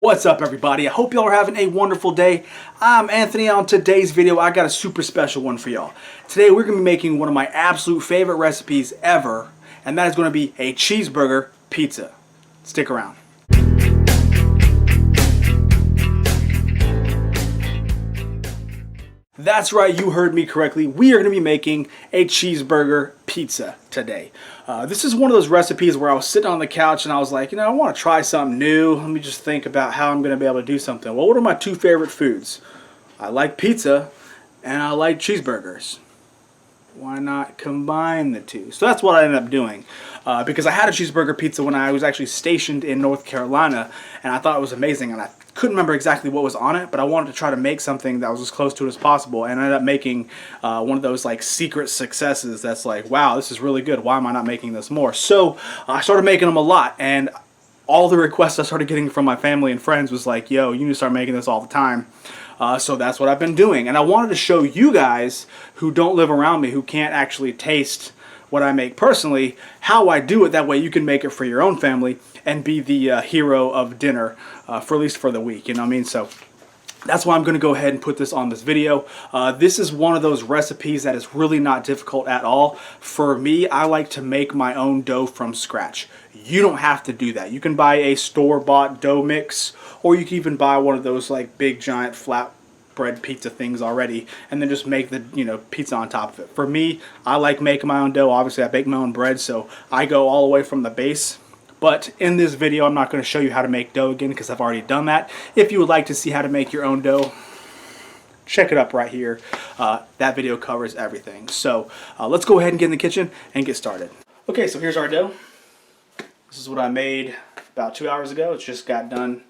What's up, everybody? I hope y'all are having a wonderful day. I'm Anthony. On today's video, I got a super special one for y'all. Today, we're going to be making one of my absolute favorite recipes ever, and that is going to be a cheeseburger pizza. Stick around. That's right, you heard me correctly. We are going to be making a cheeseburger pizza today. This is one of those recipes where I was sitting on the couch and I was like, I want to try something new. Let me just think about how I'm going to be able to do something. Well, what are my two favorite foods? I like pizza and I like cheeseburgers. Why not combine the two? So that's what I ended up doing. Because I had a cheeseburger pizza when I was actually stationed in North Carolina, and I thought it was amazing, and I couldn't remember exactly what was on it, but I wanted to try to make something that was as close to it as possible, and I ended up making one of those like secret successes that's like, wow, this is really good. Why am I not making this more? So I started making them a lot, and all the requests I started getting from my family and friends was like, yo, you need to start making this all the time. So that's what I've been doing, and I wanted to show you guys who don't live around me, who can't actually taste what I make personally, how I do it. That way you can make it for your own family and be the hero of dinner for at least for the week, you know what I mean? So that's why I'm going to go ahead and put this on this video. This is one of those recipes that is really not difficult at all. For me, I like to make my own dough from scratch. You don't have to do that. You can buy a store-bought dough mix, or you can even buy one of those like big giant flat bread pizza things already, and then just make the pizza on top of it. For me, I like making my own dough. Obviously, I bake my own bread, so I go all the way from the base. But in this video, I'm not going to show you how to make dough again because I've already done that. If you would like to see how to make your own dough, check it up right here. That video covers everything. So let's go ahead and get in the kitchen and get started. Okay, so here's our dough. This is what I made about 2 hours ago. It's just got done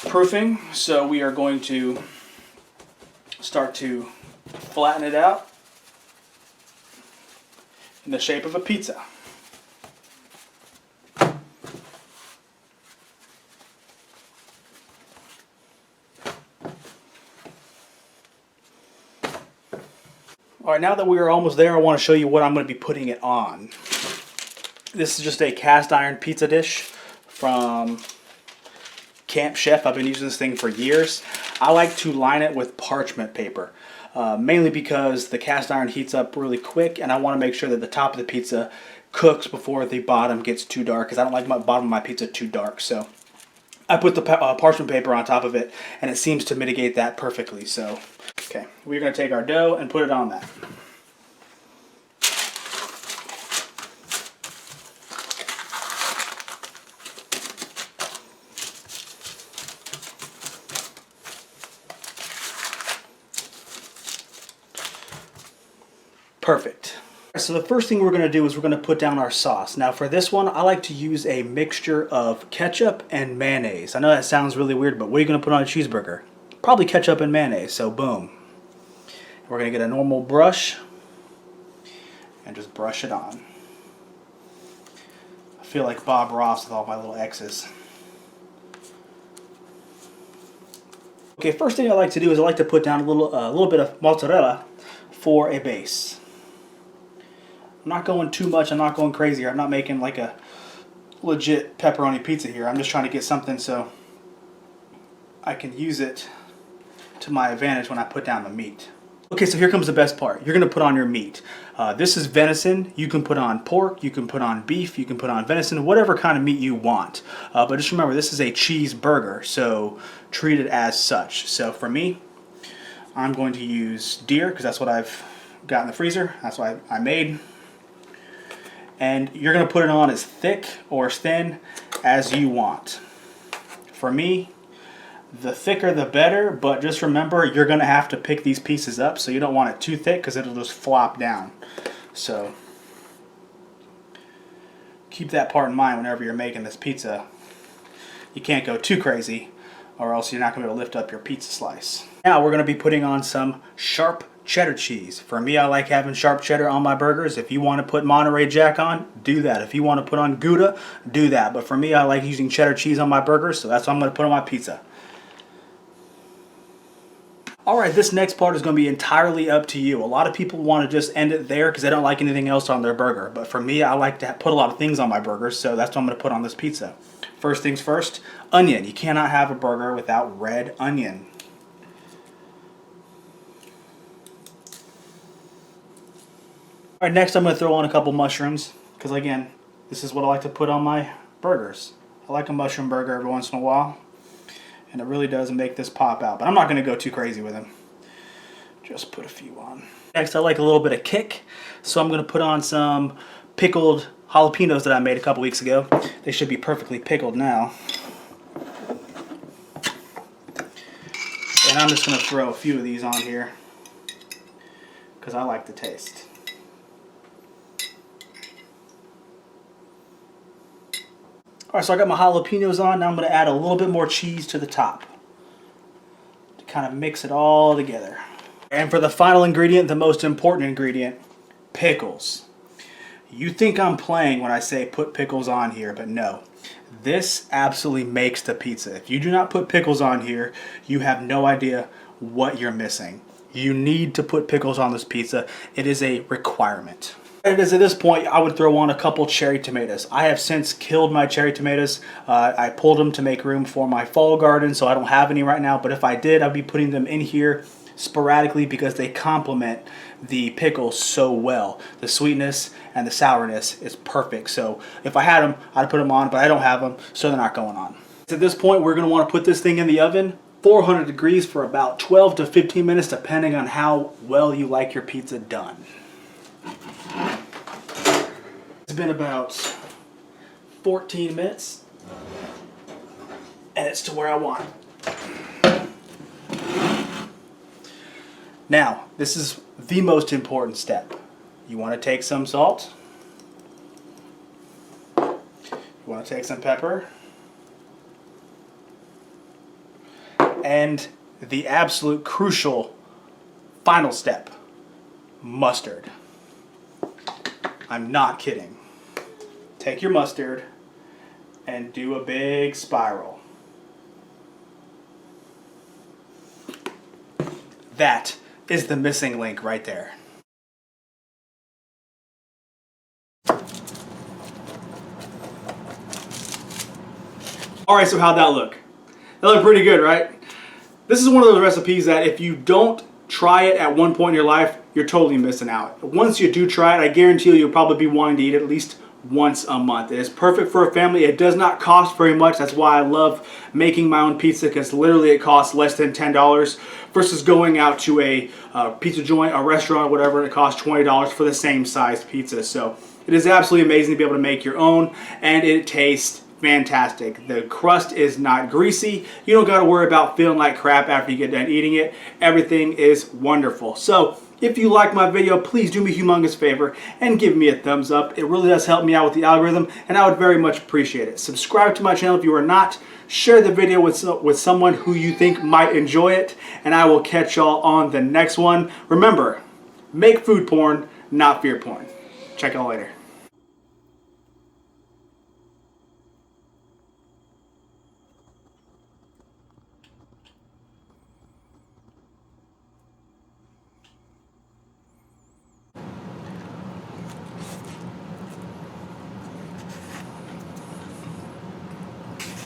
proofing. So we are going to start to flatten it out in the shape of a pizza. Alright, now that we are almost there, I want to show you what I'm going to be putting it on. This is just a cast iron pizza dish from Camp Chef. I've been using this thing for years. I like to line it with parchment paper, mainly because the cast iron heats up really quick, and I want to make sure that the top of the pizza cooks before the bottom gets too dark, because I don't like my bottom of my pizza too dark. So I put the parchment paper on top of it, and it seems to mitigate that perfectly. So, okay, we're going to take our dough and put it on that. Perfect. So the first thing we're going to do is we're going to put down our sauce. Now for this one, I like to use a mixture of ketchup and mayonnaise. I know that sounds really weird, but what are you going to put on a cheeseburger? Probably ketchup and mayonnaise, so boom. We're going to get a normal brush and just brush it on. I feel like Bob Ross with all my little X's. Okay, first thing I like to do is I like to put down a little bit of mozzarella for a base. I'm not going too much, I'm not going crazy here. I'm not making like a legit pepperoni pizza here. I'm just trying to get something so I can use it to my advantage when I put down the meat. Okay, so here comes the best part. You're going to put on your meat. This is venison. You can put on pork, you can put on beef, you can put on venison, whatever kind of meat you want. But just remember, this is a cheeseburger, so treat it as such. So for me, I'm going to use deer because that's what I've got in the freezer. That's what I made. And you're going to put it on as thick or as thin as you want. For me, the thicker the better, but just remember you're going to have to pick these pieces up, so you don't want it too thick because it'll just flop down. So keep that part in mind whenever you're making this pizza. You can't go too crazy or else you're not going to be able to lift up your pizza slice. Now we're going to be putting on some sharp cheddar cheese. For me, I like having sharp cheddar on my burgers. If you want to put Monterey Jack on, do that. If you want to put on Gouda, do that. But for me, I like using cheddar cheese on my burgers, so that's what I'm going to put on my pizza. Alright, this next part is going to be entirely up to you. A lot of people want to just end it there because they don't like anything else on their burger. But for me, I like to put a lot of things on my burgers, so that's what I'm going to put on this pizza. First things first, onion. You cannot have a burger without red onion. All right, next I'm going to throw on a couple mushrooms because, again, this is what I like to put on my burgers. I like a mushroom burger every once in a while, and it really does make this pop out. But I'm not going to go too crazy with them. Just put a few on. Next, I like a little bit of kick, so I'm going to put on some pickled jalapenos that I made a couple weeks ago. They should be perfectly pickled now. And I'm just going to throw a few of these on here because I like the taste. Alright, so I got my jalapenos on. Now I'm going to add a little bit more cheese to the top to kind of mix it all together. And for the final ingredient, the most important ingredient, pickles. You think I'm playing when I say put pickles on here, but no. This absolutely makes the pizza. If you do not put pickles on here, you have no idea what you're missing. You need to put pickles on this pizza. It is a requirement. And at this point, I would throw on a couple cherry tomatoes. I have since killed my cherry tomatoes. I pulled them to make room for my fall garden, so I don't have any right now. But if I did, I'd be putting them in here sporadically because they complement the pickles so well. The sweetness and the sourness is perfect. So if I had them, I'd put them on, but I don't have them, so they're not going on. At this point, we're going to want to put this thing in the oven, 400 degrees for about 12 to 15 minutes, depending on how well you like your pizza done. It's been about 14 minutes, and it's to where I want it. Now, this is the most important step. You want to take some salt. You want to take some pepper. And the absolute crucial final step, mustard. I'm not kidding. Take your mustard and do a big spiral. That is the missing link right there. Alright, so how'd that look? That looked pretty good, right? This is one of those recipes that if you don't try it at one point in your life, you're totally missing out. Once you do try it, I guarantee you'll probably be wanting to eat it at least once a month. It is perfect for a family. It does not cost very much. That's why I love making my own pizza, because literally it costs less than $10 versus going out to a pizza joint, a restaurant, or whatever, and it costs $20 for the same sized pizza. So it is absolutely amazing to be able to make your own, and it tastes fantastic. The crust is not greasy. You don't got to worry about feeling like crap after you get done eating it. Everything is wonderful. So if you like my video, please do me a humongous favor and give me a thumbs up. It really does help me out with the algorithm, and I would very much appreciate it. Subscribe to my channel if you are not. Share the video with someone who you think might enjoy it, and I will catch y'all on the next one. Remember, make food porn, not fear porn. Check y'all later.